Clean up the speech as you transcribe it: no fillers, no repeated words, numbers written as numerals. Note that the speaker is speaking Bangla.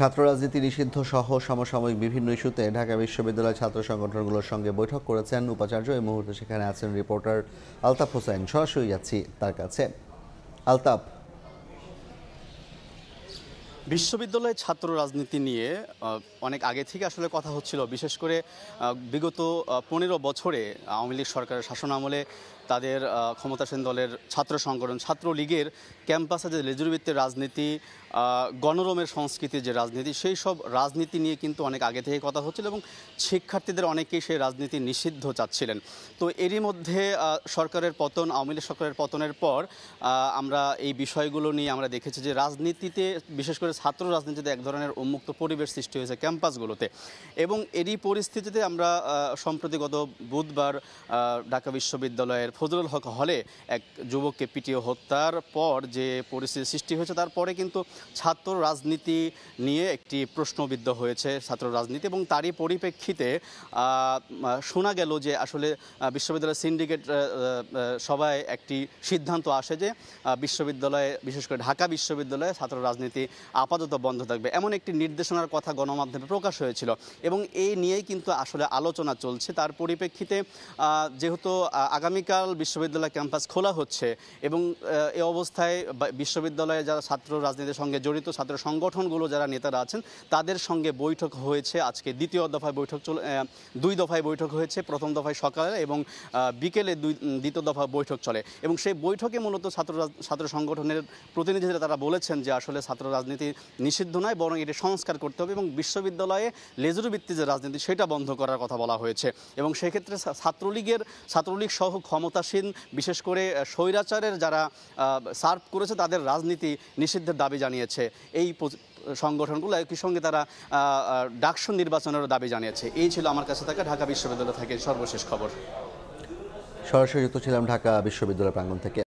ছাত্র রাজনীতি নিষিদ্ধ সহ সমসাময়িক বিভিন্ন ইস্যুতে ঢাকা বিশ্ববিদ্যালয় ছাত্র সংগঠনগুলোর সঙ্গে বৈঠক করেছেন উপাচার্য। এই মুহূর্তে সেখানে আছেন রিপোর্টার আলতাফ হোসেন। সরাসরি যাচ্ছি তার কাছে। আলতাফ, বিশ্ববিদ্যালয়ে ছাত্র রাজনীতি নিয়ে অনেক আগে থেকে আসলে কথা হচ্ছিল। বিশেষ করে বিগত 15 বছরে আওয়ামী লীগ সরকারের শাসনামলে তাদের ক্ষমতাসীন দলের ছাত্র সংগঠন ছাত্রলীগের ক্যাম্পাসে যে লেজুরবৃত্তের রাজনীতি, গণরমের সংস্কৃতির যে রাজনীতি, সেই সব রাজনীতি নিয়ে কিন্তু অনেক আগে থেকে কথা হচ্ছিল এবং শিক্ষার্থীদের অনেকেই সেই রাজনীতি নিষিদ্ধ চাচ্ছিলেন। তো এরই মধ্যে সরকারের পতন, আওয়ামী লীগ সরকারের পতনের পর আমরা এই বিষয়গুলো নিয়ে আমরা দেখেছি যে রাজনীতিতে, বিশেষ করে ছাত্র রাজনীতিতে এক ধরনের উন্মুক্ত পরিবেশ সৃষ্টি হয়েছে ক্যাম্পাসগুলোতে। এবং এরই পরিস্থিতিতে আমরা সম্প্রতি গত বুধবার ঢাকা বিশ্ববিদ্যালয়ের ফজলুল হক হলে এক যুবককে পিটিয়ে হত্যার পর যে পরিস্থিতি সৃষ্টি হয়েছে, তারপরে কিন্তু ছাত্র রাজনীতি নিয়ে একটি প্রশ্নবিদ্ধ হয়েছে ছাত্র রাজনীতি। এবং তারই পরিপ্রেক্ষিতে শোনা গেল যে আসলে বিশ্ববিদ্যালয়ের সিন্ডিকেট সভায় একটি সিদ্ধান্ত আসে যে বিশ্ববিদ্যালয়ে, বিশেষ করে ঢাকা বিশ্ববিদ্যালয়ে ছাত্র রাজনীতি আপাতত বন্ধ থাকবে, এমন একটি নির্দেশনার কথা গণমাধ্যমে প্রকাশ হয়েছিল। এবং এই নিয়েই কিন্তু আসলে আলোচনা চলছে। তার পরিপ্রেক্ষিতে যেহেতু আগামীকাল বিশ্ববিদ্যালয় ক্যাম্পাস খোলা হচ্ছে এবং এ অবস্থায় বিশ্ববিদ্যালয়ে যারা ছাত্র রাজনীতির সঙ্গে জড়িত ছাত্র সংগঠনগুলো যারা নেতারা আছেন তাদের সঙ্গে বৈঠক হয়েছে। আজকে দ্বিতীয় দফায় বৈঠক দুই দফায় বৈঠক হয়েছে। প্রথম দফায় সকালে এবং বিকেলে দ্বিতীয় দফা বৈঠক চলে। এবং সেই বৈঠকে মূলত ছাত্র সংগঠনের প্রতিনিধিরা তারা বলেছেন যে আসলে ছাত্র রাজনীতি নিষিদ্ধ নয়, বরং এটি সংস্কার করতে হবে এবং বিশ্ববিদ্যালয়ে লেজুর ভিত্তিক যে রাজনীতি সেটা বন্ধ করার কথা বলা হয়েছে। এবং সেক্ষেত্রে ছাত্রলীগ সহ ক্ষমতাসীন, বিশেষ করে স্বৈরাচারের যারা সার্ভ করেছে তাদের রাজনীতি নিষিদ্ধের দাবি জানিয়েছে এই সংগঠনগুলো। একই সঙ্গে তারা ডাকসু নির্বাচনেরও দাবি জানিয়েছে। এই ছিল আমার কাছে থাকা ঢাকা বিশ্ববিদ্যালয় থেকে সর্বশেষ খবর। সরাসরি যুক্ত ছিলাম ঢাকা বিশ্ববিদ্যালয় প্রাঙ্গণ থেকে।